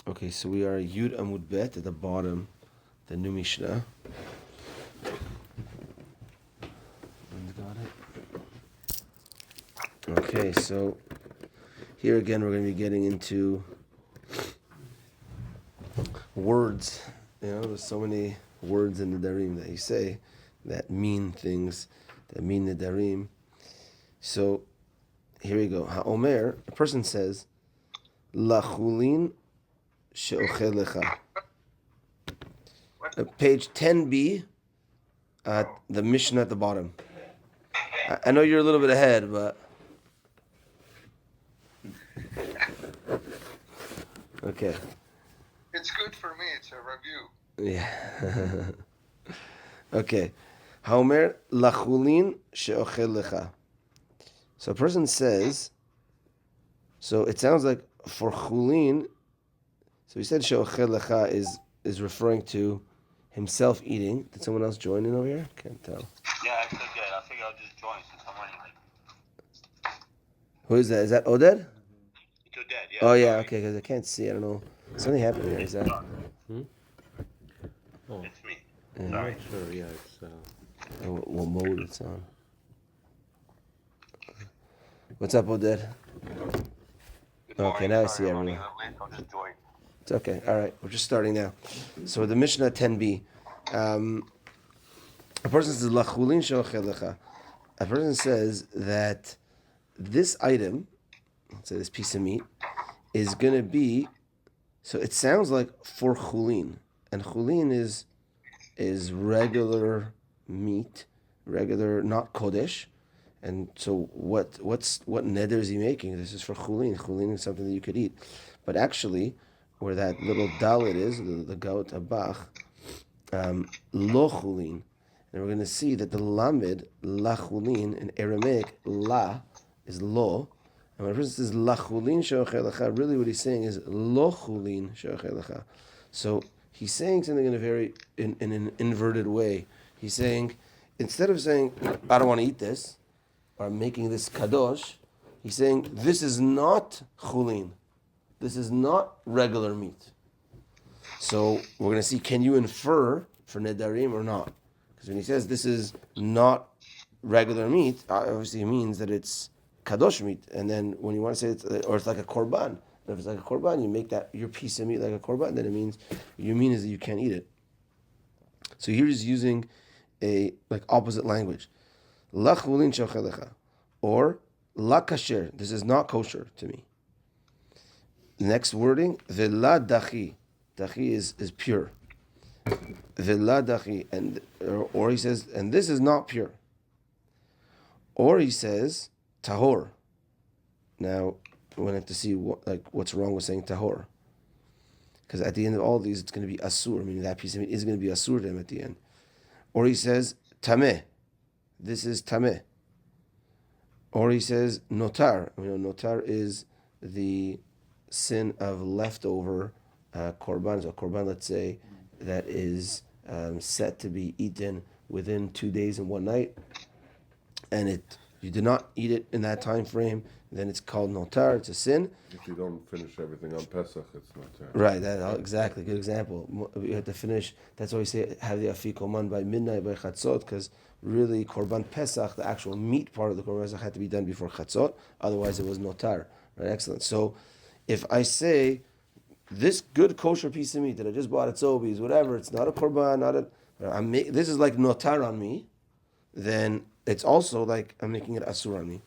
Okay, so we are Yud Amud Bet at the bottom, the new Mishnah. Got it. Okay, so here again we're going to be getting into words. You know, there's so many words in Nedarim that you say that mean things, that mean Nedarim. So here we go. HaOmer, a person says, Lachulin she'ochel lecha. Page 10b, the Mishnah at the bottom. I know you're a little bit ahead, but okay. It's good for me. It's a review. Yeah. Okay. Haomer lachulin she'ochel lecha. So a person says, so it sounds like for chulin, so he said she'ochel lecha is referring to himself eating. Did someone else join in over here? Can't tell. Yeah, I said that. I figured I'll just join since I'm running late. Who is that? Is that Oded? It's Oded, yeah. Oh yeah, okay, because I can't see. I don't know. Something happened here. Is that? Oh. It's me. Yeah. Sorry. Sure, yeah, it's What mode it's on? What's up, Oded? Okay, now I see everyone. I'll just join. It's okay. All right, we're just starting now. So the Mishnah 10b. A person says lachulin she'ochel lecha. A person says that this item, let's say this piece of meat, is going to be. So it sounds like for chulin, and chulin is regular meat, regular, not kodesh. And so what neder is he making? This is for chulin. Chulin is something that you could eat, but actually, where that little dalit is, the goat abach, lo chulin, and we're going to see that the lamed la chulin in Aramaic la is lo, and when a person says la chulin she'ochel lecha, really what he's saying is lo chulin she'ochel lecha. So he's saying something in an inverted way. He's saying, instead of saying I don't want to eat this, or I'm making this kadosh, he's saying this is not chulin. This is not regular meat. So we're going to see, can you infer for Nedarim or not? Because when he says this is not regular meat, obviously it means that it's kadosh meat. And then when you want to say it's like a korban. And if it's like a korban, you make that your piece of meat like a korban, then it means, you mean is that you can't eat it. So here he's using a like opposite language. La chulin she'ochel lecha, or la kasher. This is not kosher to me. Next wording, vela dachi. Dachi is pure. Vela dachi, and or he says, and this is not pure. Or he says tahor. Now we want to see what's wrong with saying tahor, because at the end of all these, it's going to be asur, meaning that piece of meat is going to be asur to him at the end. Or he says tameh. This is tameh. Or he says notar. Notar is the sin of leftover korban. So korban, let's say, that is set to be eaten within 2 days and 1 night, and you did not eat it in that time frame, then it's called notar. It's a sin. if you don't finish everything on Pesach, it's not there. Right, exactly. Good example. You have to finish. That's why we say have the afikoman by midnight by chatzot, because really korban pesach, the actual meat part of the korban pesach, had to be done before chatzot. Otherwise, it was notar. Right, excellent. So, if I say this good kosher piece of meat that I just bought at Sobeys, whatever, it's not a korban, this is like notar on me, then it's also like I'm making it asur on me.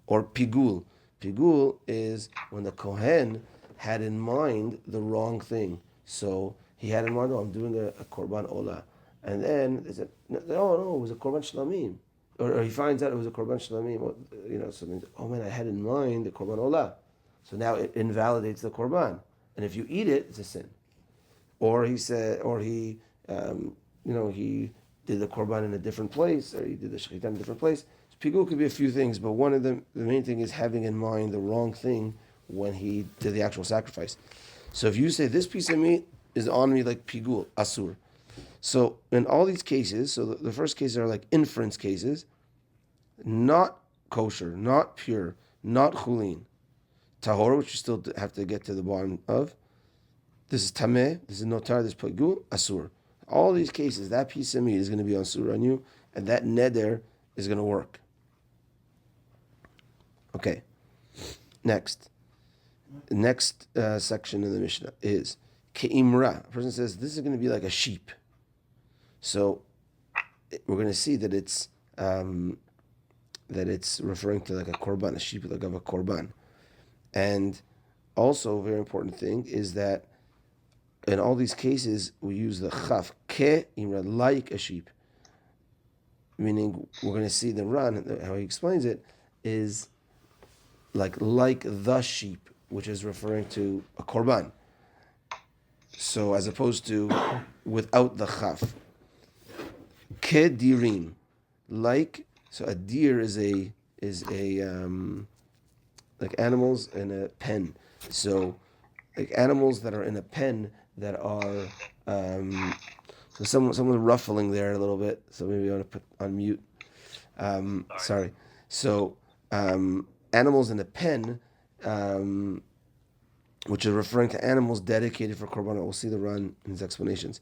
Or pigul. Pigul is when the kohen had in mind the wrong thing. So he had in mind, I'm doing a korban olah. And then they said, no, it was a korban shlamim. Or he finds out it was a korban shlamim. So oh man, I had in mind the korban olah. So now it invalidates the korban. And if you eat it, it's a sin. Or he said, he did the korban in a different place, or he did the shechita in a different place. So pigul could be a few things, but one of them, the main thing is having in mind the wrong thing when he did the actual sacrifice. So if you say this piece of meat is on me like pigul, asur. So in all these cases, so the first cases are like inference cases, not kosher, not pure, not chulin, tahor, which you still have to get to the bottom of, this is tameh, this is notar, this is pagul, asur. All these cases, that piece of meat is going to be on sur on you, and that neder is going to work. Okay. Next section in the Mishnah is ke'imra. A person says this is going to be like a sheep. So we're going to see that it's referring to like a korban, a sheep like of a korban. And also, a very important thing is that in all these cases we use the chaf ke'imra, like a sheep. Meaning, we're going to see the Ran, how he explains it, is like the sheep, which is referring to a korban. So as opposed to without the chaf. Kedirim, so a deer is a like animals in a pen. So like animals that are in a pen that are so someone's ruffling there a little bit. So maybe I want to put on mute. Sorry. So animals in a pen, which are referring to animals dedicated for korban. We'll see the Ran in his explanations.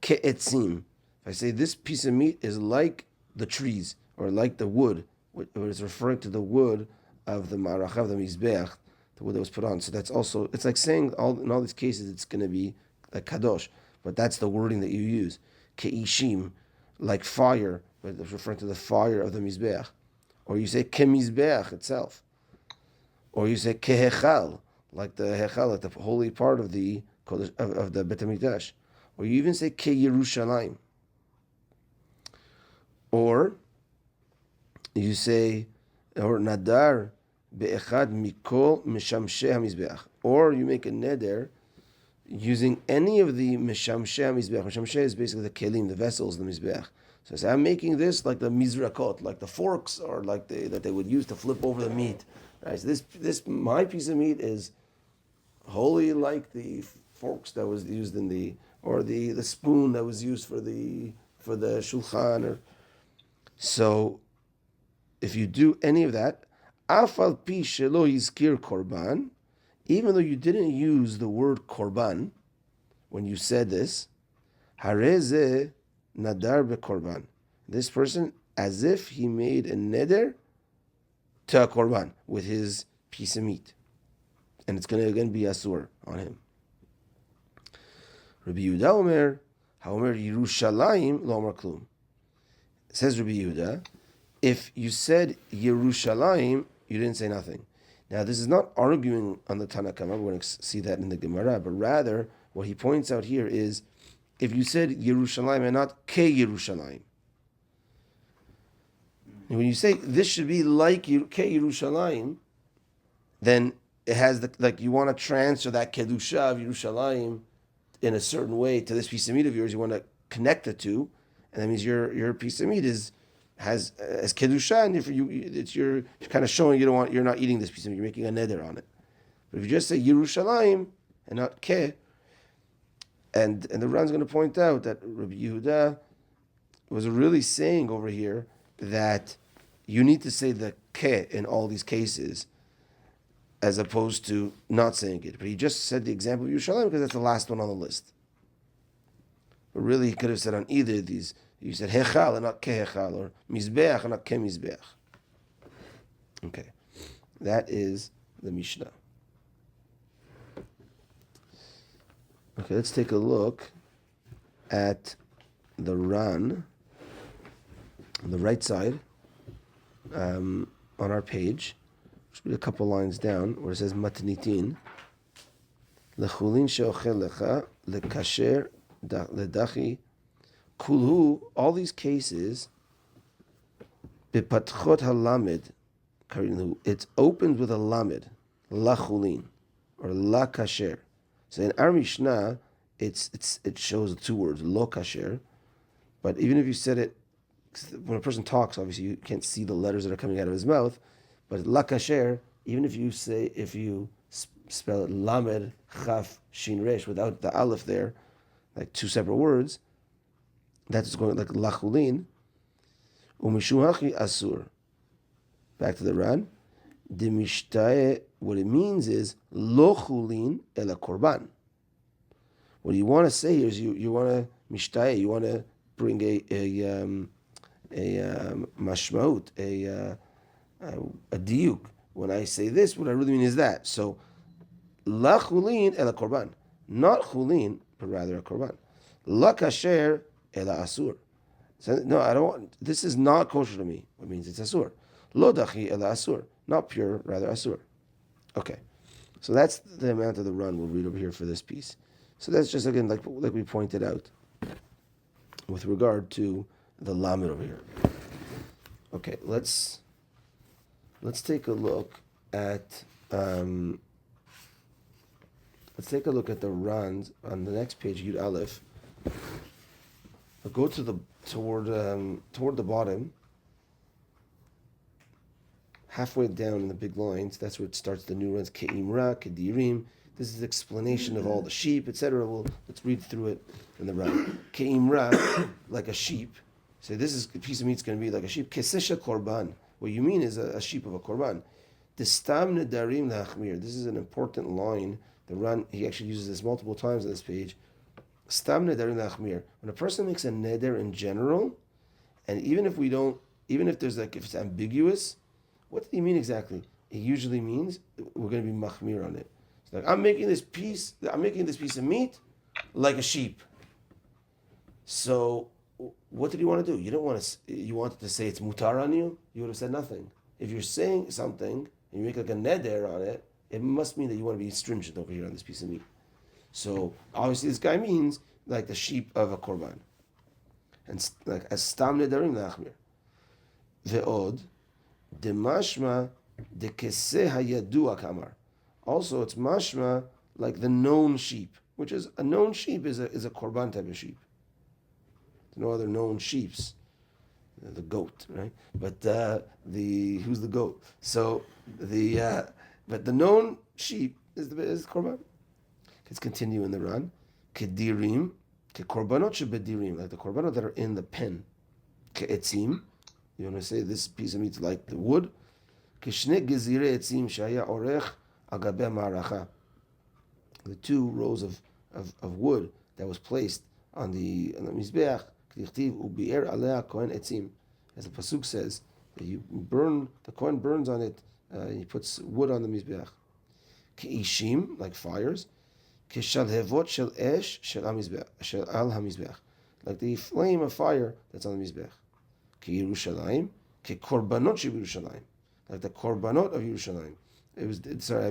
Ke'etzim. If I say this piece of meat is like the trees or like the wood, it is referring to the wood of the maracha, of the mizbeach, the wood that was put on. So that's also, it's like saying in all these cases it's going to be like kadosh, but that's the wording that you use. Ke'ishim, like fire, but it's referring to the fire of the mizbeach. Or you say kemizbeach itself. Or you say kehechal, like the hechal, like the holy part of the of the Bet HaMikdash. Or you even say ke Yerushalayim. Or you say, or nadar be'echad mikol mishamsheh hamizbeach. Or you make a neder using any of the mishamsheh hamizbeach. Mishamsheh is basically the kelim, the vessels, the mizbeach. So I say, I'm making this like the mizrakot, like the forks, or like that they would use to flip over the meat. Right? So this my piece of meat is holy, like the forks that was used in the spoon that was used for the shulchan. Or so, if you do any of that, afal pi shelo yizkir korban, even though you didn't use the word korban when you said this, hareze nadar bekorban. This person, as if he made a neder to a korban with his piece of meat, and it's going to again be asur on him. Rabbi Yehuda Omer, Haomer Yerushalayim lo Omer klum. Says Rabbi Yehuda, if you said Yerushalayim, you didn't say nothing. Now this is not arguing on the Tanna Kama. We're going to see that in the Gemara, but rather what he points out here is if you said Yerushalayim and not Ke Yerushalayim. And when you say this should be like Ke Yerushalayim, then it has like you want to transfer that kedusha of Yerushalayim in a certain way to this piece of meat of yours. You want to connect the two, and that means your piece of meat has kedusha, and you're kind of showing you're not eating this piece of meat. You're making a neder on it. But if you just say Yerushalayim and not ke, and the Ran's going to point out that Rabbi Yehuda was really saying over here that you need to say the ke in all these cases, as opposed to not saying it. But he just said the example of Yerushalayim because that's the last one on the list. But really, he could have said on either of these. You said hechal and not kehechal, or mizbeach and not kemizbeach. Okay, that is the Mishnah. Okay, let's take a look at the Ran on the right side on our page. Just read a couple lines down where it says matnitin lechulin sheochel lecha lekasher ledachi kulhu. All these cases bepatchot halamed karinu. It's opened with a lamed lachulin or la kasher. So in our Mishnah, it shows the two words lo kasher. But even if you said it, when a person talks, obviously you can't see the letters that are coming out of his mouth. But la kasher, even if you spell it lamed chaf shin resh without the aleph there, like two separate words, that's going like lachulin. Umishuhachi asur. Back to the Ran. Demishtae. What it means is lo chulin ela korban. What you want to say here is you want to mishtay, you want to bring a mashmaut, a diuk. When I say this, what I really mean is that. So, la chulin ela korban, not chulin, but rather a korban. La kasher ela asur. So, no, I don't want, this is not kosher to me. It means it's asur. Lo dachi ela asur, not pure, rather asur. Okay, so that's the amount of the run we'll read over here for this piece. So that's just, again, like we pointed out, with regard to the lamed over here. Okay, let's take a look at the runs on the next page, Yud Aleph. I'll go to toward the bottom, halfway down in the big lines. That's where it starts. The new runs, Ke'imra, Kedirim. This is explanation of all the sheep, etc. Let's read through it in the run. Ke'imra, like a sheep. So this is a piece of meat's going to be like a sheep. Kesesha korban. What you mean is a sheep of a korban. The stam nedarim lachmir. This is an important line. The run, he actually uses this multiple times on this page. Stam nedarim lachmir. When a person makes a neder in general, and even if it's ambiguous, what did he mean exactly? It usually means we're going to be machmir on it. It's like I'm making this piece of meat like a sheep. So what did he want to do? You wanted to say it's mutar on you? You would have said nothing. If you're saying something and you make like a neder on it, it must mean that you want to be stringent over here on this piece of meat. So obviously this guy means like the sheep of a korban. And like as stam nedarim lachmir. Ve'od de mashma de keseh hayadua kamar. Also, it's mashma like the known sheep, which is a known sheep is a korban type of sheep. There's no other known sheeps. The goat, right? But who's the goat? So but the known sheep is korban. Let's continue in the run. Kedirim, ke korbanot shebedirim, like the korbanot that are in the pen. Ke etzim. You want to say this piece of meat is like the wood. Kishne gezire etzim shaya orech agabe maracha. The two rows of wood that was placed on the mizbeach. K'dichtiv ubi'er alea kohen etzim. As the pasuk says, that the kohen burns on it. He puts wood on the mizbeach. Keishim, like fires. Keshalhevot shel esh shel al hamizbeach. Like the flame of fire that's on the mizbeach. Yerushalayim, korbanot Yerushalayim, like the korbanot of Yerushalayim.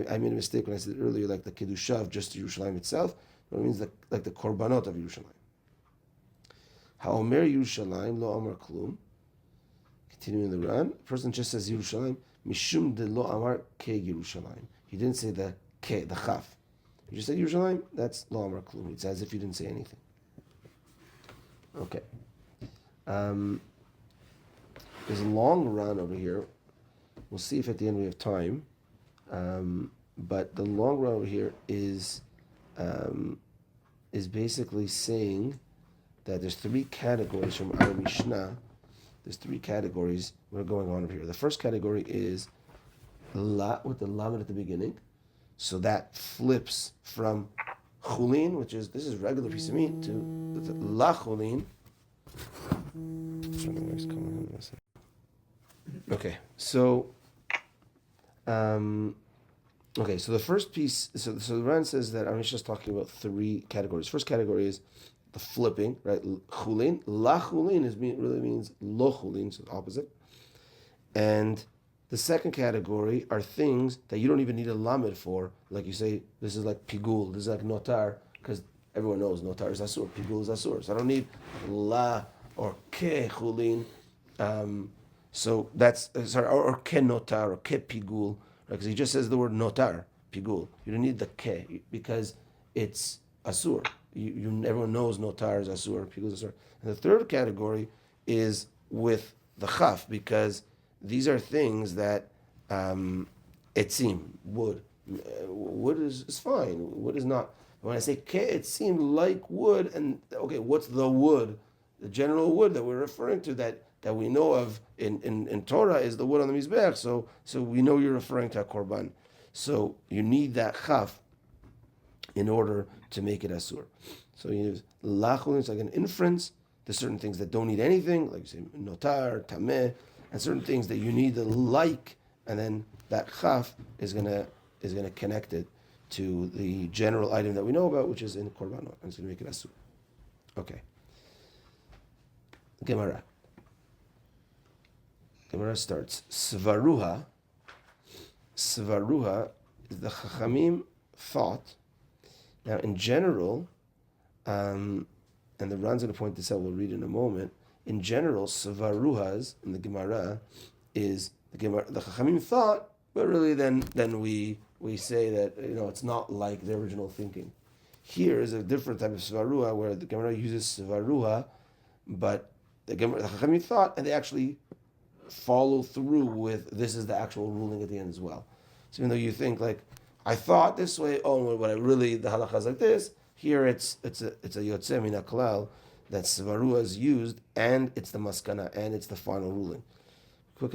I made a mistake when I said earlier, like the kedusha of just Yerushalayim itself, but it means like the korbanot of Yerushalayim. Haomer Yerushalayim lo amar klum. Continuing the run, a person just says Yerushalayim mishum de lo amar ke Yerushalayim. He didn't say the chaf. You just said Yerushalayim. That's lo amar klum. It's as if you didn't say anything. Okay. There's a long run over here. We'll see if at the end we have time. But the long run over here is basically saying that there's three categories from our Mishnah. There's three categories that are going on over here. The first category is la with the lamed at the beginning. So that flips from chulin, this is regular piece of meat, to la chulin. Okay, so the first piece, so the Ran says that I'm just talking about three categories. First category is the flipping, right? Chulin, la chulin really means lo chulin, so the opposite. And the second category are things that you don't even need a lamed for, like you say, this is like pigul, this is like notar, because everyone knows notar is asur, pigul is asur. So I don't need la or ke chulin. So that's or ke notar or ke pigul, because he just says the word notar pigul. You don't need the ke because it's asur. Everyone knows notar is asur, pigul is asur. And the third category is with the chaf, because these are things that etzim, wood. Wood is fine. Wood is not. When I say ke etzim, like wood, and okay, what's the wood? The general wood that we're referring to that we know of in Torah is the wood on the Mizbeach, so we know you're referring to a korban. So you need that chaf in order to make it asur. So you use lachulin, it's like an inference. There's certain things that don't need anything, like you say notar, tameh, and certain things that you need to like, and then that chaf is gonna connect it to the general item that we know about, which is in korbanot, and it's gonna make it asur. Okay. Gemara. Gemara starts. Svaruha. Svaruha is the Chachamim thought. Now, in general, and the Ran's going to point this out, we'll read in a moment. In general, Svaruhas in the Gemara is the Chachamim thought, but really then we say that it's not like the original thinking. Here is a different type of Svaruha where the Gemara uses Svaruha, but the Chachamim thought, and they actually follow through with this is the actual ruling at the end as well. So even though you think like I thought this way, but I really the halacha is like this. Here it's a yotzeh min haklal that svarua is used, and it's the maskana, and it's the final ruling.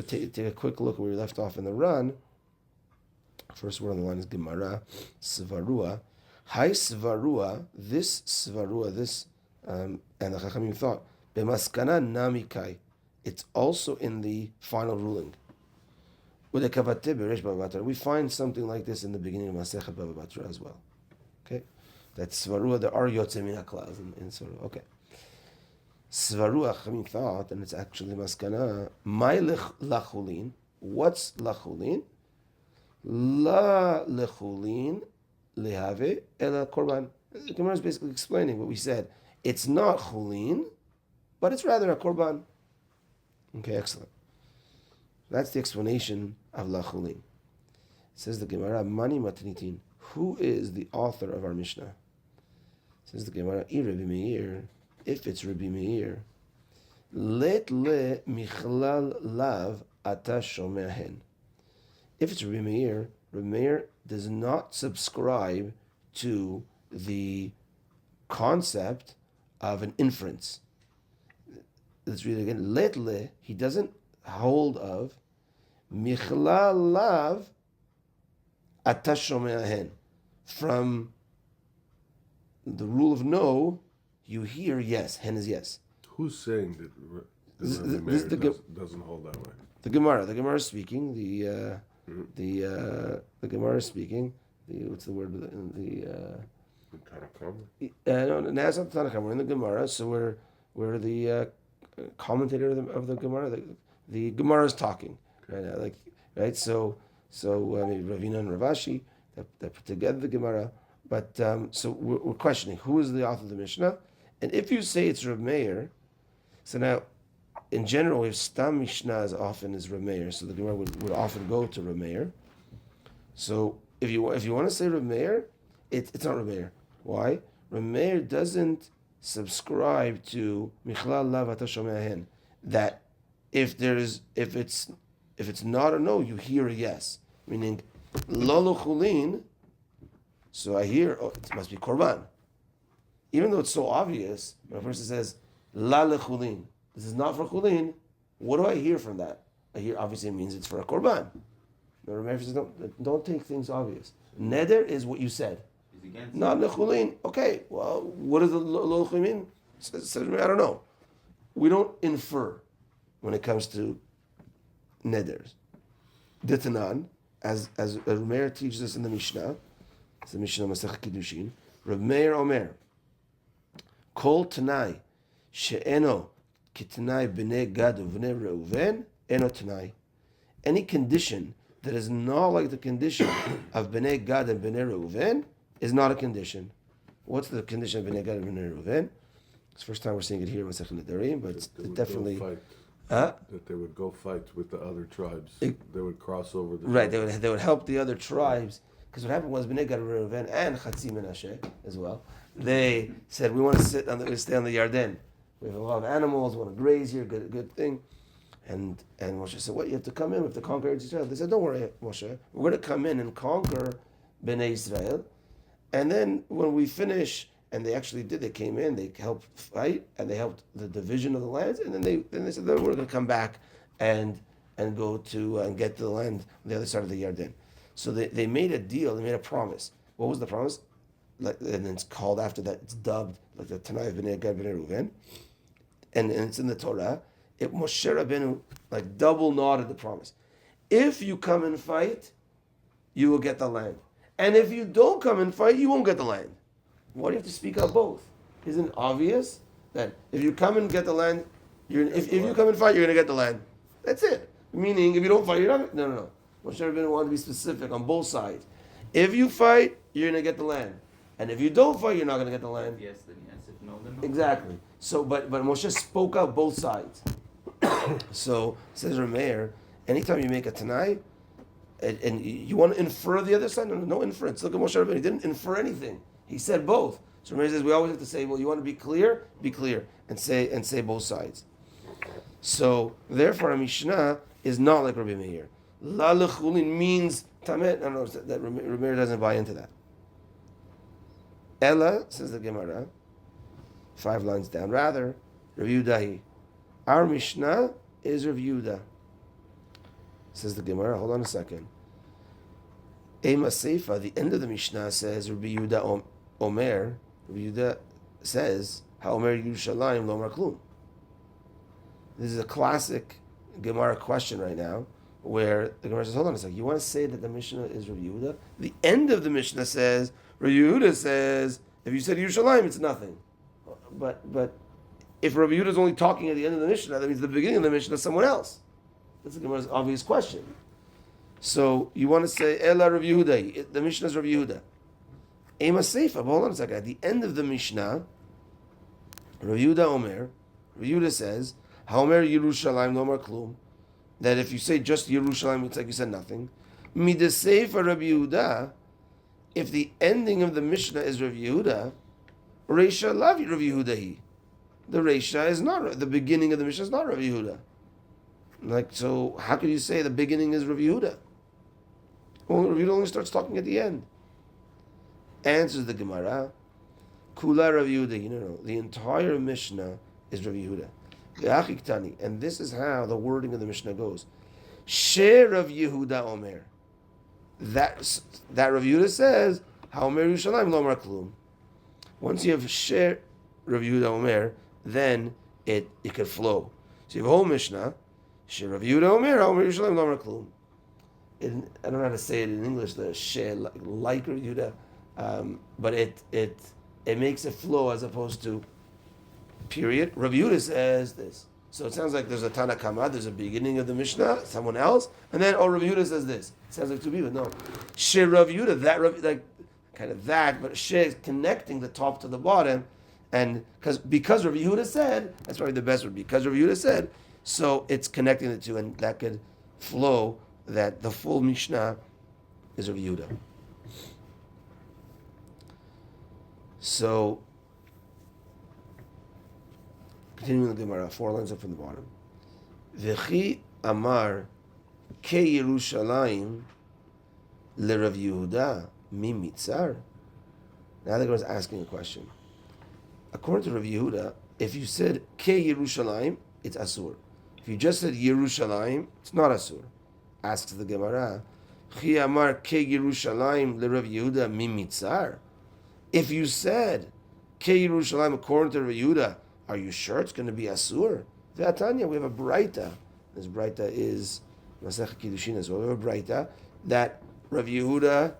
Take a quick look where we left off in the run. First word on the line is Gemara svarua. Hi svarua, this and the Chachamim thought b'maskana namikai. It's also in the final ruling. We find something like this in the beginning of Masechet Bava Batra as well. Okay, that's Svarua. There are Yotzei Min HaKlal in Svarua. Okay, Svarua Chachamim thought, and it's actually Maskana. My lachulin. What's lachulin? La lechulin lehave ela korban. The Gemara is basically explaining what we said. It's not chulin, but it's rather a korban. Okay, excellent. That's the explanation of lachulin. Says the Gemara, Mani Matnitin. Who is the author of our Mishnah? Says the Gemara, Rabbi Meir. If it's Rabbi Meir, let le michlal lav ata shomehen. If it's Rabbi Meir does not subscribe to the concept of an inference. Let's read it again. Let le, he doesn't hold of michlal lav ata shomehen. From the rule of no, you hear yes. Hen is yes. Who's saying that Rabbi Meir doesn't hold that way? The Gemara. The Gemara is speaking. The Gemara is speaking. What's the word? The Tanakh. No, now it's not the Tanakh. We're in the Gemara, so we're the commentator of the Gemara. The Gemara is talking right now, right. So maybe Ravina and Ravashi that put together the Gemara. But so we're questioning who is the author of the Mishnah, and if you say it's Rav Meir, so now in general we have Stam Mishnah as often as Rav Meir, so the Gemara would often go to Rav Meir. So if you want to say Rav Meir, it's not Rav Meir. Why? Rav Meir doesn't subscribe to Michlal Lav Ata Shomehen, that if it's not a no, you hear a yes, meaning Lolo Chulin. So I hear, it must be korban. Even though it's so obvious, when a person says, la lechulin, this is not for chulin, what do I hear from that? I hear, obviously it means it's for a korban. Now remember, says, don't take things obvious. Neder is what you said. Not lechulin. Okay, well, what does the lo lechulin mean? Says, I don't know. We don't infer when it comes to neders. Ditanan, as Meir teaches us in the Mishnah, it's the Mishnah Masech Kiddushin. Rav Meir Omer, Kol Tanai, She'eno Kitnai B'nei Gad U'B'nei Reuven, Eno Tanai. Any condition that is not like the condition of B'nei Gad and B'nei Reuven is not a condition. What's the condition of B'nei Gad and B'nei Reuven? It's the first time we're seeing it here in Masech Nedarim, but it's definitely... That they would go fight with the other tribes. They would cross over the... Right, they would help the other tribes. Because what happened was Bnei Gad Reuven and Chatzi Menashe as well. They said we want to stay on the Yarden. We have a lot of animals. We want to graze here. Good thing. And Moshe said, "What? You have to come in. We have to conquer Israel." They said, "Don't worry, Moshe. We're going to come in and conquer Bnei Israel, and then when we finish." And they actually did. They came in. They helped fight, and they helped the division of the lands. And then they said, "We're going to come back and go to and get to the land on the other side of the Yarden." So they made a deal, they made a promise. What was the promise? and it's called after that. It's dubbed like the Tanai of Bnei Gad Bnei Reuven, and it's in the Torah. Moshe Rabbeinu like double nodded the promise. If you come and fight, you will get the land, and if you don't come and fight, you won't get the land. Why do you have to speak out both? Isn't it obvious that if you come and get the land, if you come and fight, you're going to get the land. That's it. Meaning, if you don't fight, you're not. No. Moshe Rabbeinu wanted to be specific on both sides. If you fight, you're going to get the land, and if you don't fight, you're not going to get the land. Yes, then yes. If no, then no. Exactly. So, but Moshe spoke out both sides. So says Rameir, anytime you make a Tanai, and you want to infer the other side, no inference. Look at Moshe Rabbeinu; he didn't infer anything. He said both. So Rameir says we always have to say, well, you want to be clear, and say both sides. So therefore, a Mishnah is not like Rabbi Meir. La lechulin means tamet. I don't know that Rameir doesn't buy into that. Ella, says the Gemara, 5 lines down. Rather, Rav Yudahi. Our Mishnah is Rav Yudah. Says the Gemara. Hold on a second. Ema Seifa, the end of the Mishnah says Rabbi Yudah Omer. Rabbi Yudah says, HaOmer Yerushalayim Lo Mar Klum. This is a classic Gemara question right now, where the Gemara says, hold on a second, you want to say that the Mishnah is Rabbi Yehuda? The end of the Mishnah says, Rabbi Yehuda says, if you said Yerushalayim, it's nothing. But if Rabbi Yehuda is only talking at the end of the Mishnah, that means the beginning of the Mishnah is someone else. That's the Gemara's obvious question. So you want to say, Ela Rabbi Yehuda, the Mishnah is Rabbi Yehuda. Ema Seifa, but hold on a second, at the end of the Mishnah, Rabbi Yehuda Omer, Rabbi Yehuda says, HaOmer Yerushalayim Lo Mar Klum, that if you say just Yerushalayim, it's like you said nothing. Midaseifa Rabbi Yehuda, if the ending of the Mishnah is Rabbi Yehuda, Reisha Lavi Rabbi Yehuda. The Reisha is not, the beginning of the Mishnah is not Rabbi Yehuda. Like, so how could you say the beginning is Rabbi Yehuda? Well, Rabbi Yehuda only starts talking at the end. Answers the Gemara, Kula Rabbi Yehuda. No, the entire Mishnah is Rabbi Yehuda. And this is how the wording of the Mishnah goes. Share of Yehuda Omer. That Rav Yehuda says, HaOmer Yerushalayim Lo Mar Klum. Once you have share Rav Yehuda Omer, then it could flow. So you have a whole Mishnah, share Rav Yehuda Omer, HaOmer Yerushalayim Lo Mar Klum. I don't know how to say it in English, the share, like Rav Yehuda, but it makes it flow as opposed to period. Rav Yehuda says this. So it sounds like there's a Tana Kama, there's a beginning of the Mishnah, someone else, and then, Rav Yehuda says this. It sounds like two people. No. She Rav Yehuda, that, like, kind of that, but she is connecting the top to the bottom, and because Rav Yehuda said, that's probably the best word, because Rav Yehuda said, so it's connecting the two, and that could flow, that the full Mishnah is Rav Yehuda. So, continuing the Gemara, 4 lines up from the bottom. V'chi amar ke Yerushalayim le Rav Yehuda mi mitzar. Now the Gemara is asking a question. According to Rav Yehuda, if you said ke Yerushalayim, it's asur. If you just said Yerushalayim, it's not asur. Asks the Gemara, Chi amar ke Yerushalayim le Rav Yehuda mi mitzar. If you said ke Yerushalayim according to Rav Yehuda, are you sure it's going to be asur? Ve'atanya, we have a braita. This braita is Masech Kiddushin as well. We have a braita that Rav Yehuda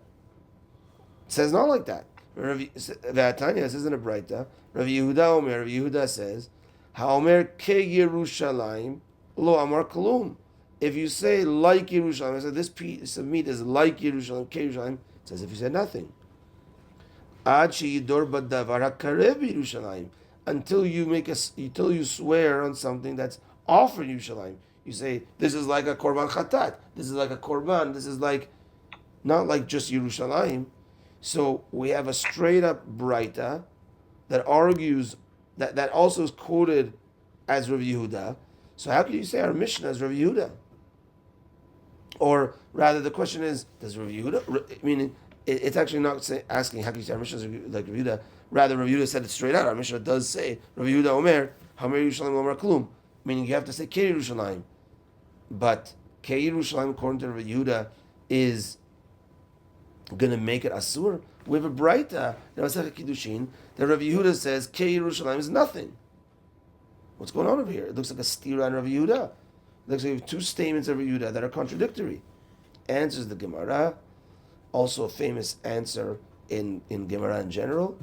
says not like that. Ve'atanya says in a braita, Rav Yehuda Omer, Rav Yehuda says, HaOmer ke Yerushalayim lo amar klum. If you say like Yerushalayim, I said this piece of meat is like Yerushalayim, ke Yerushalayim, it says if you said nothing. Ad sheyidor badavar hakarev Yerushalayim. Until you swear on something that's offered Yerushalayim. You say, this is like a korban chatat. This is like a korban. This is like, not like just Yerushalayim. So we have a straight up braita that argues, that also is quoted as Rav Yehuda. So how can you say our Mishnah is Rav Yehuda? Or rather, the question is, does Rav Yehuda, meaning, it's actually not asking how can you say our Mishnah is like Rav Yehuda. Rather, Rav Yehuda said it straight out. Our Mishnah does say, Rav Yehuda Omer, HaOmer Yerushalayim Lo Mar Klum. Meaning you have to say Ke Yerushalayim. But Ke Yerushalayim, according to Rav Yehuda, is going to make it asur. We have a Braita, Masechet Kiddushin, that Rav Yehuda says Ke Yerushalayim is nothing. What's going on over here? It looks like a stira on Rav Yehuda. It looks like we have two statements of Rav Yehuda that are contradictory. Answers the Gemara, also a famous answer in Gemara in general.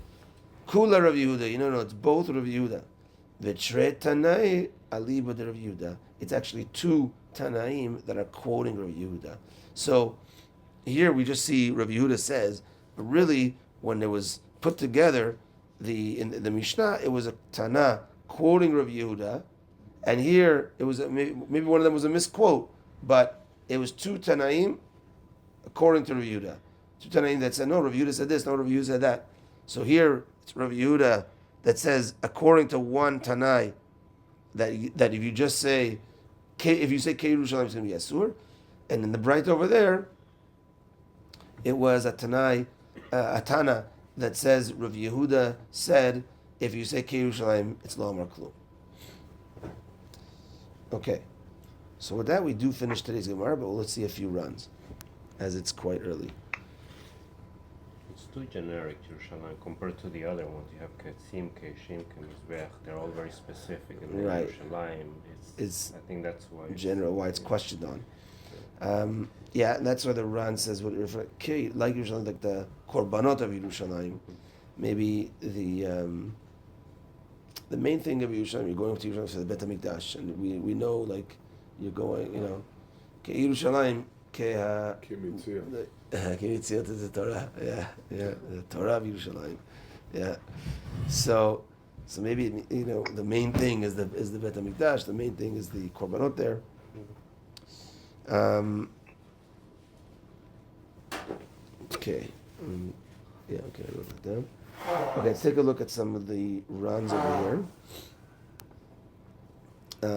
Kula Rav Yehuda, no, it's both Rav Yehuda. V'tre Tanai aliba de Rav Yehuda. It's actually two Tanaim that are quoting Rav Yehuda. So here we just see Rav Yehuda says, but really when it was put together, in the Mishnah, it was a Tana quoting Rav Yehuda, and here it was maybe one of them was a misquote, but it was two Tanaim according to Rav Yehuda. Two Tanaim that said, no, Rav Yehuda said this, no, Rav Yehuda said that. So here it's Rav Yehuda that says, according to one Tanai, that if you just say, if you say Ke Yerushalayim, it's going to be Asur, and in the bright over there, it was a Tanai, a Tana that says Rav Yehuda said, if you say Ke Yerushalayim, it's Lo Amar Klum. Okay, so with that we do finish today's Gemara, but let's see a few runs, as it's quite early. It's too generic, Yerushalayim, compared to the other ones. You have Ketzim, Keishim, Kemizbech. They're all very specific. And then Right. Yerushalayim, it's I think that's why. General, why it's questioned on. Yeah, and that's why the Ran says what like Yerushalayim, like the Korbanot of Yerushalayim. Maybe the main thing of Yerushalayim, you're going to Yerushalayim for the Bet HaMikdash, and we know like you're going, Ke Yerushalayim, Kimitzia. Kimitzia to the Torah, the Torah of Yerushalayim, So maybe the main thing is the Bet HaMikdash. The main thing is the Korbanot there. Okay. I wrote that down. Okay, let's take a look at some of the runs over here. Is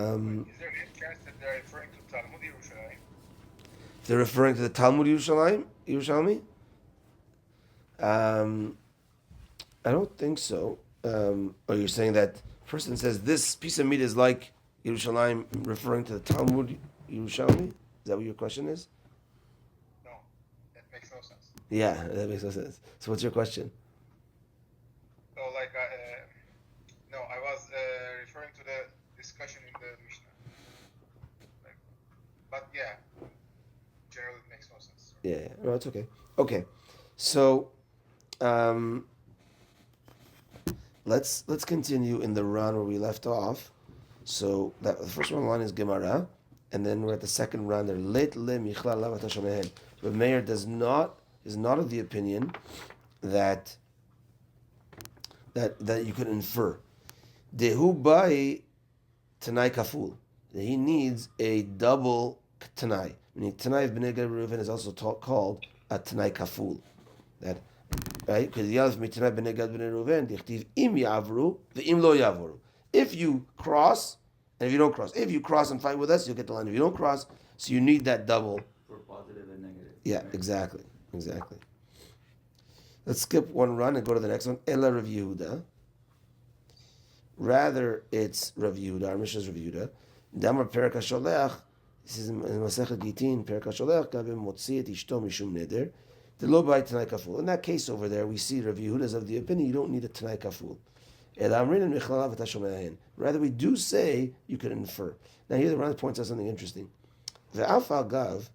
there any chance that they're referring to Talmud Yerushalayim? They're referring to the Talmud Yerushalmi? I don't think so. Or you're saying that person says this piece of meat is like Yerushalayim, referring to the Talmud Yerushalmi? Is that what your question is? No, that makes no sense. Yeah, that makes no sense. So what's your question? So, no, I was referring to the discussion in the Mishnah. But yeah, generally it makes no sense. Yeah, no, it's okay. Okay, so let's continue in the run where we left off. So the first one is Gemara, and then we're at the second run. There, Let le michla lav atashomehen. But Meir is not of the opinion that you could infer. Dehu bai tanai kaful. He needs a double tanai. Meaning tanai of Bnei Gad Reuven is also called a tanai kaful. That right? Because Yalef mitanai Bnei Gad Bnei Reuven dichtiv im yavru ve'im lo yavru. If you cross, and if you don't cross, if you cross and fight with us, you'll get the land. If you don't cross, so you need that double. For positive and negative. Yeah, right? exactly. Let's skip one run and go to the next one. Ela Rav Yehuda. Rather, it's Rav Yehuda. Our Mishnah is Rav Yehuda. Damar Perak HaSholech. This is in Masechet Gitin. Perak HaSholech. Gavim motzi et ishto mishum neder. The lo bai tanai kaful. In that case over there, we see Rav Yehuda is of the opinion you don't need a tanai kaful. Rather, we do say you can infer. Now, here the Ran points out something interesting. The Alpha Gav.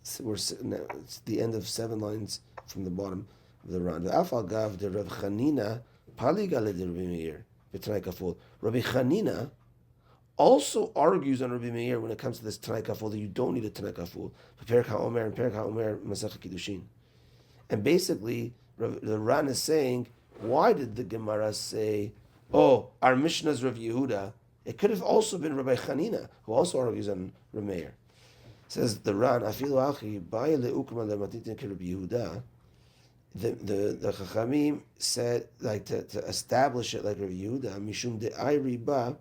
It's the end of 7 lines from the bottom of the Ran. The Alpha Gav de Rav Chanina Paliga le de Rabbi Meir v'Tanai Kaful. Rabbi Chanina also argues on Rabbi Meir when it comes to this Tanai Kaful that you don't need a Tanai Kaful. Perek HaOmer and Perek HaOmer Masechet Kiddushin. And basically, the Ran is saying, why did the Gemara say, our Mishnah is Rav Yehuda? It could have also been Rabbi Chanina, who also argues on Rabbi Meir. Says the Ran, Afilu Achi, Baya le'ukma le'matitin ke Rabbi Yehuda. The Chachamim said, like, to establish it like Rabbi Yehuda, Mishum de'ai riba,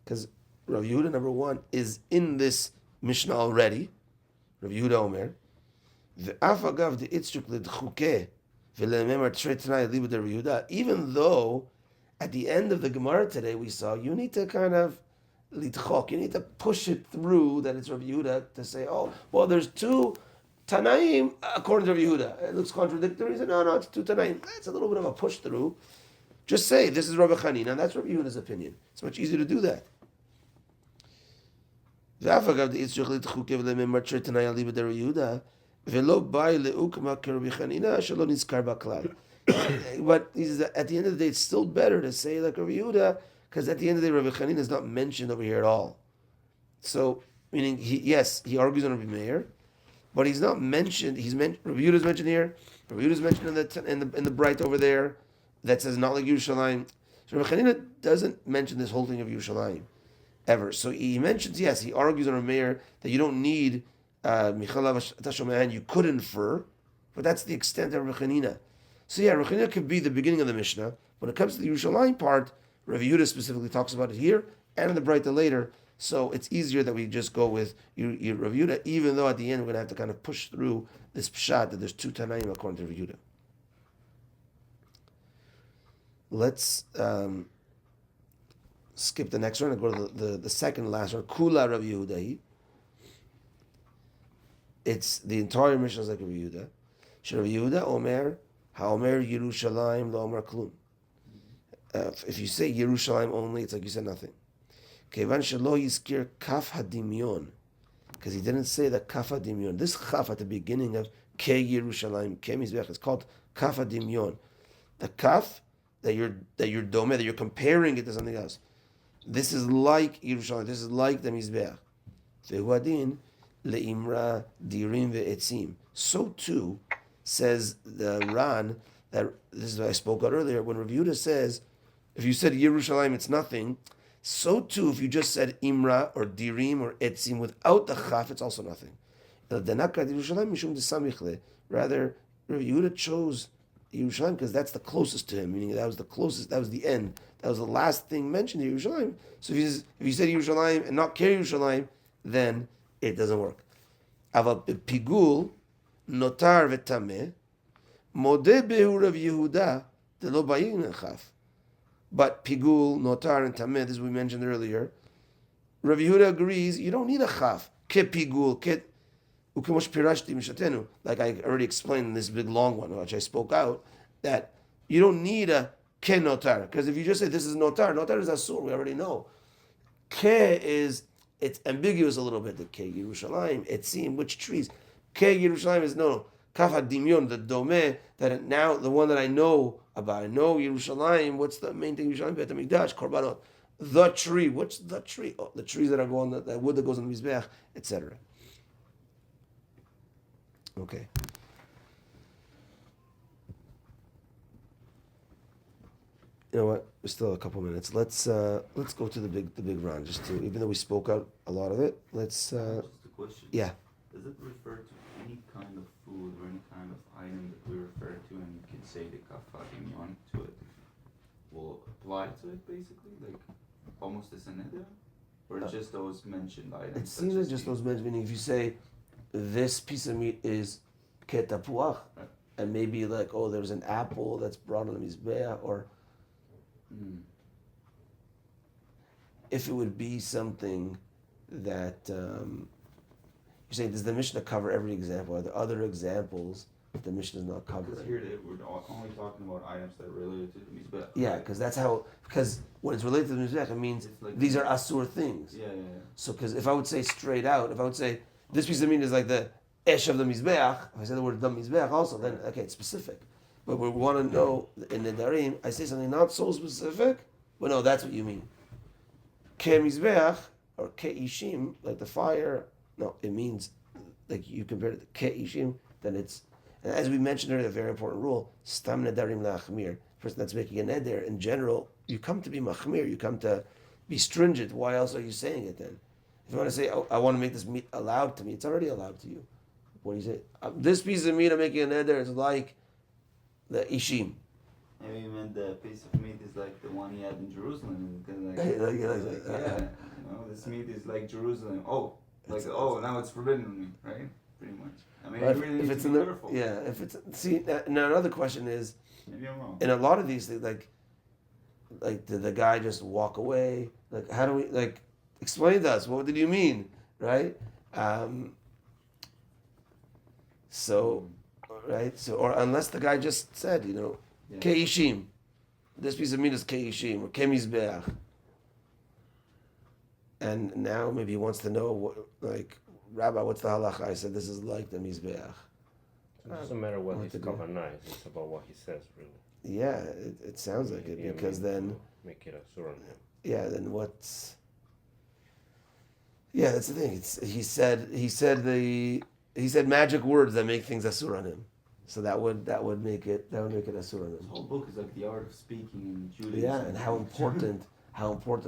because Rabbi Yehuda, number one, is in this Mishnah already, Rabbi Yehuda Omer. Ve'afagav de'itzruk le'dchukeh, ve'le'memar t'shrei t'nai libu de Rabbi Yehuda, even though at the end of the Gemara today we saw, you need to kind of litchok, you need to push it through that it's Rabbi Yehuda to say, there's two Tanaim, according to Rabbi Yehuda, it looks contradictory. He said, no, it's two Tanaim. That's a little bit of a push through. Just say, this is Rabbi Chanina, and that's Rabbi Yehuda's opinion. It's much easier to do that. But at the end of the day, it's still better to say like Rabbi Yehuda, because at the end of the day, Rabbi Chanina is not mentioned over here at all. So, meaning, he argues on Rabbi Meir, but he's not mentioned. Rabbi Yehuda is mentioned here. Rabbi Yehuda is mentioned in the bright over there that says not like Yerushalayim. So Rabbi Chanina doesn't mention this whole thing of Yerushalayim ever. So he mentions, he argues on Rabbi Meir that you don't need Michalav Tashomahan. You could infer, but that's the extent of Rabbi Chanina. So Rabbi Chanina could be the beginning of the Mishnah. When it comes to the Yerushalayim part, Rabbi Yehuda specifically talks about it here and in the Breita later. So it's easier that we just go with Rabbi Yehuda, even though at the end we're going to have to kind of push through this pshat that there's two Tanaim according to Rabbi Yehuda. Let's skip the next one and go to the second last one. Kula Rabbi Yehuda. It's the entire Mishnah is like Rabbi Yehuda. Rabbi Yehuda Omer HaOmer Yerushalayim Lo Omer Klum. If you say Yerushalayim only, it's like you said nothing. Kevan Shelo Yizkir Kaf Hadimyon, because he didn't say the Kaf Hadimyon. This Kaf at the beginning of Ke Yerushalayim Ke Mizbech is called Kaf Hadimyon. The Kaf that you're dome, that you're comparing it to something else. This is like Yerushalayim. This is like the Mizbech. Vehuadin leimra dirim ve'etzim. So too says the Ran, that this is what I spoke about earlier, when Rav Yehuda says, if you said Yerushalayim, it's nothing. So too, if you just said Imra or Dirim or Etzim without the Chaf, it's also nothing. Rather, Rav Yehuda chose Yerushalayim because that's the closest to him, meaning that was the closest, that was the end, that was the last thing mentioned in Yerushalayim. So if you said Yerushalayim and not Keri Yerushalayim, then it doesn't work. Aval Pigul, Notar V'Tameh, Modeh Behu Rav Yehuda, Delo Bayin Chaf. But Pigul, Notar, and Tameh, this we mentioned earlier, Rav Yehuda agrees you don't need a chaf. Ke Pigul, ke Ukemosh Pirashti Mishatenu. Like I already explained in this big long one, which I spoke out, that you don't need a Ke Notar. Because if you just say this is Notar, Notar is Asur, we already know. Ke it's ambiguous a little bit. The Ke Yerushalayim, Etzim, which trees? Ke Yerushalayim is no. Kaf HaDimyon, the Domeh, that now, the one that I know about. I know Yerushalayim, what's the main thing? Yerushalayim, Beit HaMikdash, Korbanot. The tree, what's the tree? Oh, the trees that are going, that wood that goes on the Mizbeach, etc. Okay. You know what? We're still a couple minutes. Let's go to the big round, just to, even though we spoke out a lot of it, let's just a question. Yeah. Does it refer to any kind of food or any kind of item that we refer to, and you can say the kafadimion to it will apply to it, basically, like almost as a neder, or just those mentioned items? It seems like just those mentioned. Meaning, if you say this piece of meat is ketapuach, right, and maybe like, oh, there's an apple that's brought on the mizbeah, or if it would be something that you're saying, does the Mishnah cover every example? Are there other examples that the Mishnah is not covering? Because here we're only talking about items that are related to the mizbech. Yeah, because that's how. Because when it's related to the mizbech, it means like these are asur things. Yeah. So, because if I would say straight out, if I would say this piece of meat is like the esh of the mizbech, if I say the word the mizbech also, then okay, it's specific. But we want to know in Nedarim, I say something not so specific, but no, that's what you mean. Ke mizbech or ke ishim, like the fire. No, it means, like you compare it to ke ishim, then it's, and as we mentioned earlier, a very important rule, stam nedarim la'achmir. Person that's making a neder, in general, you come to be machmir, you come to be stringent. Why else are you saying it then? If you want to say, oh, I want to make this meat allowed to me, it's already allowed to you. What do you say? This piece of meat I'm making a neder is like the ishim. Maybe you meant the piece of meat is like the one he had in Jerusalem. This meat is like Jerusalem. Now it's forbidden to me, right? Pretty much. I mean, you really need to be careful. Yeah, if it's, see, now another question is, maybe I'm wrong. in a lot of these things, like did the guy just walk away? Like, how do we, like, explain to us, what did you mean, right? So, right? So, or unless the guy just said, Yeah. Keishim. This piece of meat is Keishim or Kemizbeach. And now maybe he wants to know, Rabbi, what's the halacha? I said, this is like the Mizbeach. It doesn't matter what What his to do. kavanah is, it's about what he says, really. Yeah, it sounds like it, Yeah, because maybe then, to make it asur on him. yeah, then what's... Yeah, that's the thing. He said magic words that make things asur on him. So that would make it asur on This him. whole book is like the art of speaking in Judaism. Yeah, and how important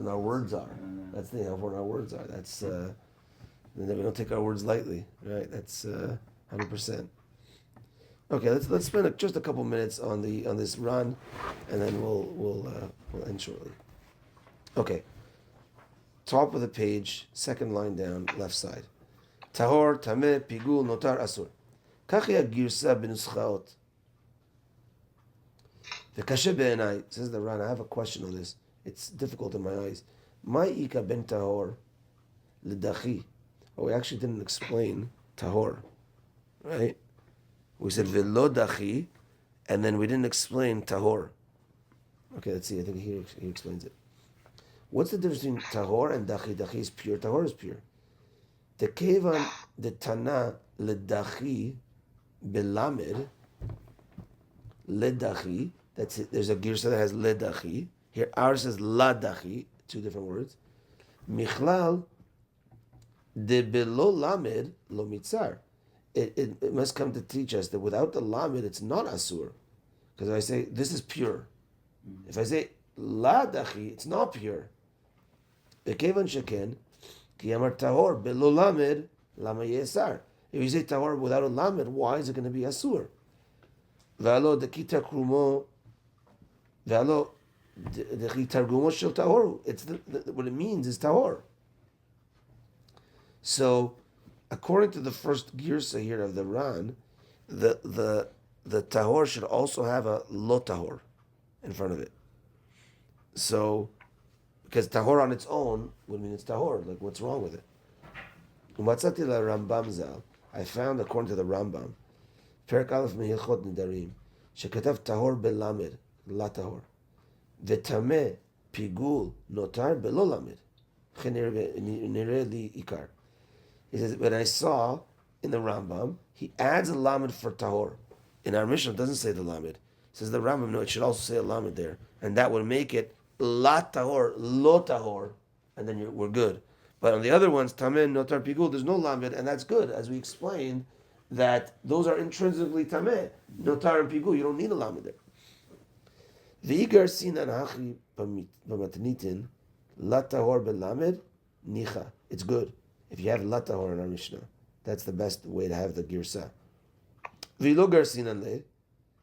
our words are. Yeah. That's the thing, how important our words are. That's and then we don't take our words lightly, right? That's 100%. Okay, let's spend just a couple minutes on this run, and then we'll end shortly. Okay, top of the page, second line down, left side. Tahor, tameh, pigul, notar, asur. כך היא הגרסה בנוסחאות. וקשה בעיניי, says the Ran, I have a question on this. It's difficult in my eyes. מה איכא בין tahor לדחי? Oh, we actually didn't explain tahor, right? We said velo dachi, and then we didn't explain tahor. Okay, let's see. I think he explains it. What's the difference between tahor and dachi? Dachi is pure. Tahor is pure. The kevan the tana ledachi belamed ledachi. That's it. There's a girsa that has ledachi. Here ours says ladachi. Two different words. Michlal de belo lamed lo mitzar. It must come to teach us that without the lamed, it's not asur. Because if I say this is pure, if I say la dachi, it's not pure. Bekevan sheken ki amar tahor belo lamed lama yesar. If you say tahor without a lamed, why is it going to be asur? V'alo dekita krumo v'alo dekita targumo shel tahor. It's what it means is tahor. So, according to the first girsa here of the Ran, the tahor should also have a lo tahor in front of it. So, because tahor on its own would mean it's tahor. Like, what's wrong with it? Umatzati la Rambam zal. I found, according to the Rambam, Perak Aleph Mehilchot Nedarim, shekatav tahor belamed, la tahor, v'tameh pigul notar belo lamed, chenere li ikar. He says, when I saw in the Rambam, he adds a lamed for tahor. In our Mishnah, it doesn't say the lamed. It says the Rambam, no, it should also say a lamed there. And that would make it la tahor, lo tahor, and then we're good. But on the other ones, tameh, notar, pigul, there's no lamed, and that's good. As we explained, that those are intrinsically tameh. Notar and pigul, you don't need a lamed there. V'igar sinan hachi b'matnitin, la tahor belamed, nicha. It's good. If you have la tahor in our Mishnah, that's the best way to have the girsa. V'lo garsinan le,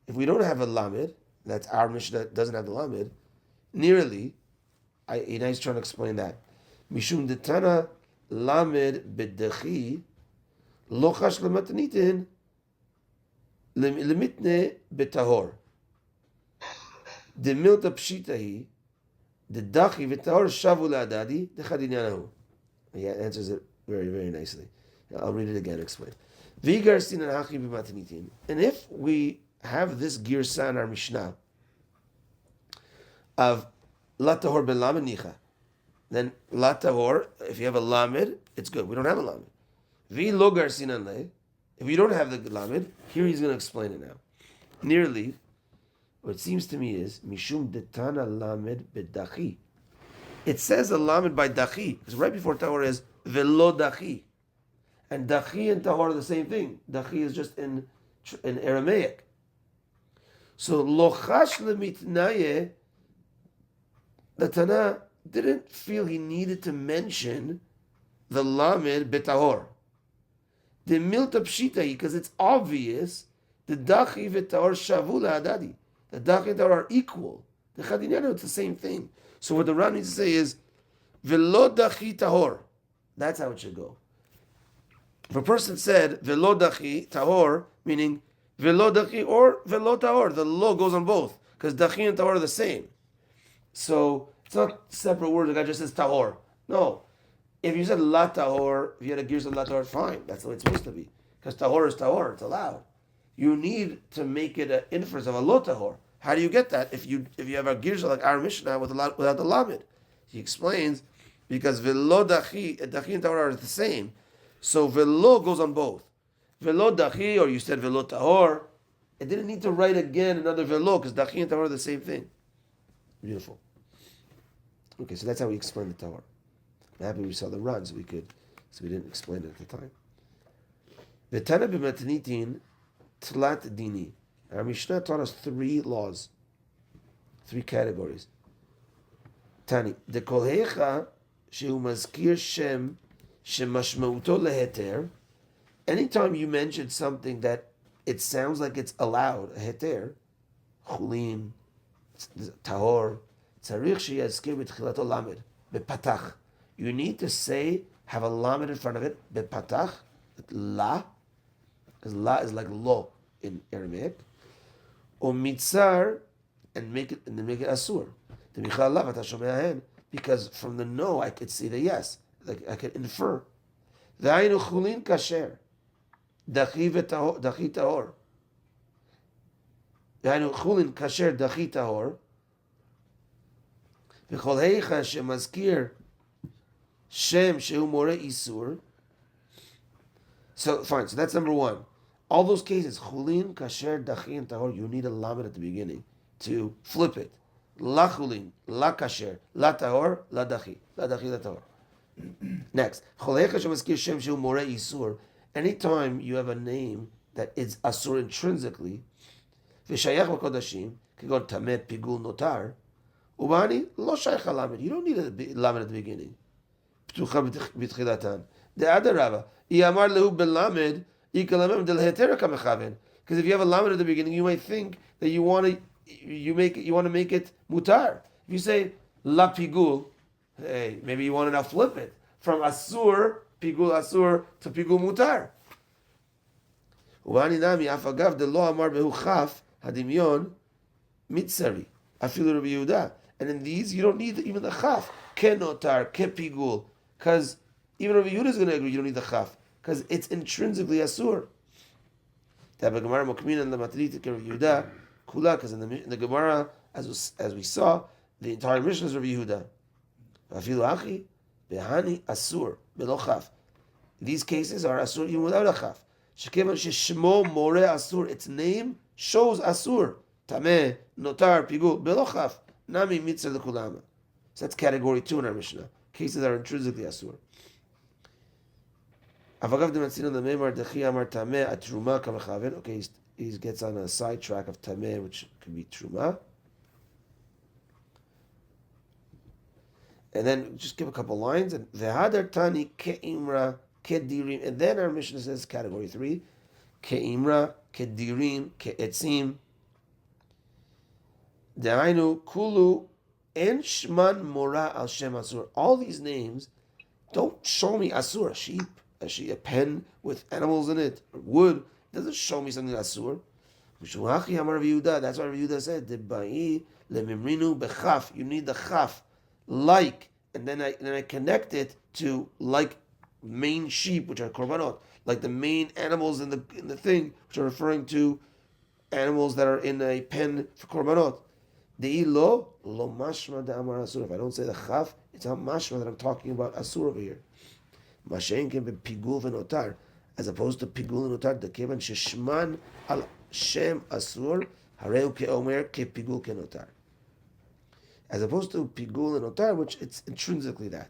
if we don't have a lamed, that's our Mishnah that doesn't have the lamed, nearly, he's trying to explain that. Mishum detana lamed bedechi, lochash lematnitin, lemitne betahor. The milta pshitahi, the dachi v'tahor shavu la'adadi, the chadinyanahu. He answers it very, very nicely. I'll read it again, explain. And if we have this girsa in our Mishnah of la tahor ben lamed nicha, then la tahor, if you have a lamed, it's good. We don't have a lamed. Vi lo garsinan le, if you don't have the lamed, here he's going to explain it now. Nearly, what it seems to me is mishum detana lamed bedachi. It says a lamed by dachi, because right before tahor is velo dachi. And dachi and tahor are the same thing. Dachi is just in Aramaic. So lochash lemitnaye, the Tana didn't feel he needed to mention the lamed betahor. The milta pshita, because it's obvious the dachi v'tahor shavu la'adadi. The dachi and tahor are equal. The chadinyanu, it's the same thing. So what the Ran needs to say is velo dachi tahor. That's how it should go. If a person said velo dachi tahor, meaning velo dachi or velo tahor, the lo goes on both because dachi and tahor are the same. So it's not separate words. The guy just says tahor. No, if you said la tahor, if you had a gears of la tahor, fine. That's the way it's supposed to be. because tahor is tahor, it's allowed. You need to make it an inference of a lo tahor. How do you get that if you have a girsha like our Mishnah without the lamed? He explains because velo dachi and tahor are the same, so velo goes on both. Velo dachi, or you said velo tahor. It didn't need to write again another velo because dachi and tahor are the same thing. Beautiful. Okay, so that's how we explain the tahor. I'm happy we saw the run, so we didn't explain it at the time. V'tana b'matnitin tlat dini. Our Mishnah taught us 3 laws, 3 categories. Tani, the kolhecha shehu mazkir shem shemashmauto leheter. Anytime you mention something that it sounds like it's allowed, a heter, chulin, tahor, tzarich sheyazkir b'tchilato lamed, bepatach. You need to say, have a lamed in front of it, bepatach, la, because la is like lo in Aramaic, or mitzar, and then make it asur. Because from the no I could see the yes, like I could infer. V'ayinu chulin kasher, dachi tahor. V'ayinu chulin kasher dachi tahor. V'chol heicha shemazkir shem shehu more isur. So fine. So that's number 1. All those cases, chulin, kasher, dachi, and tahor, you need a lamed at the beginning to flip it. La chulin, la kasher, la tahor, la dachi, la tahor. Next, cholecha shemaskir shem shehu more isur. Anytime you have a name that is asur intrinsically, v'shayach v'kodashim, kigon tameh, pigul, notar, ubani lo shayach lamed. You don't need a lamed at the beginning. Ptucha b'tchilatan. The adarava, iyamar lehu belamed. Because if you have a lamed at the beginning, you might think that you want to make it mutar. If you say la pigul, hey, maybe you want to now flip it from asur pigul asur to pigul mutar. Uvani nami afagav de lo amar behu chaf hadimyon mitzari afilu Rabbi Yehuda. And in these, you don't need even the chaf ke notar ke pigul, because even Rabbi Yehuda is going to agree you don't need the chaf, because it's intrinsically asur. Because in the Gemara, as we saw, the entire Mishnah is Rabbi Yehuda. These cases are asur even without a chaf. Its name shows asur. Tameh, notar, pigul, belo chaf. Nami mitzvah lekulama. So that's category 2 in our Mishnah. Cases that are intrinsically asur. Okay, he gets on a sidetrack of tameh, which could be truma. And then just give a couple lines. And v'hadar tani ke'imra kedirim. And then our Mishnah says category 3, ke'imra kedirim ke'etzim. De'ainu kulu en shman mora al shem asur. All these names don't show me asur, a pen with animals in it, or wood. It doesn't show me something asur. That's why Rabbi Yehuda said, you need the chaf, like, and then I connect it to like main sheep, which are korbanot, like the main animals in the thing, which are referring to animals that are in a pen for korbanot. Lo mashma de amar asur. If I don't say the chaf, it's not mashma that I'm talking about asur over here. Mashen can be pigul v'notar, as opposed to pigul and notar. The kevan sheshman al shem asur hareu keomer ke pigul ke notar. As opposed to pigul and notar, which it's intrinsically that.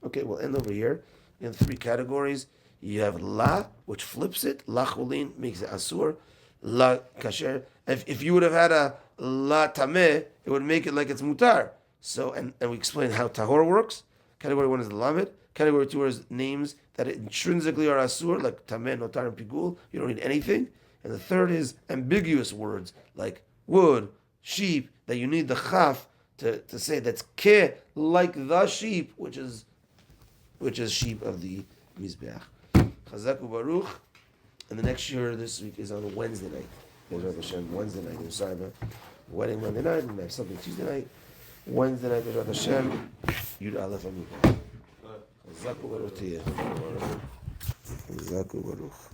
Okay, we'll end over here. In 3 categories, you have la, which flips it. La chulin makes it asur. La kasher. If you would have had a la tameh, it would make it like it's mutar. So, and we explain how tahor works. Category 1 is the lamed. Category 2 is names that intrinsically are asur, like tameh, notar, and pigul. You don't need anything. And the third is ambiguous words, like wood, sheep, that you need the chaf to say that's ke, like the sheep, which is sheep of the Mizbeach. Chazak u'baruch. And the next year, this week, is on a Wednesday night. Bezrat Hashem, Wednesday night. I'm sorry about wedding Monday night, and I have something Tuesday night. Wednesday night, Bezrat Hashem, Yud Aleph Amukah. Chazak u'baruch to you. Chazak u'baruch.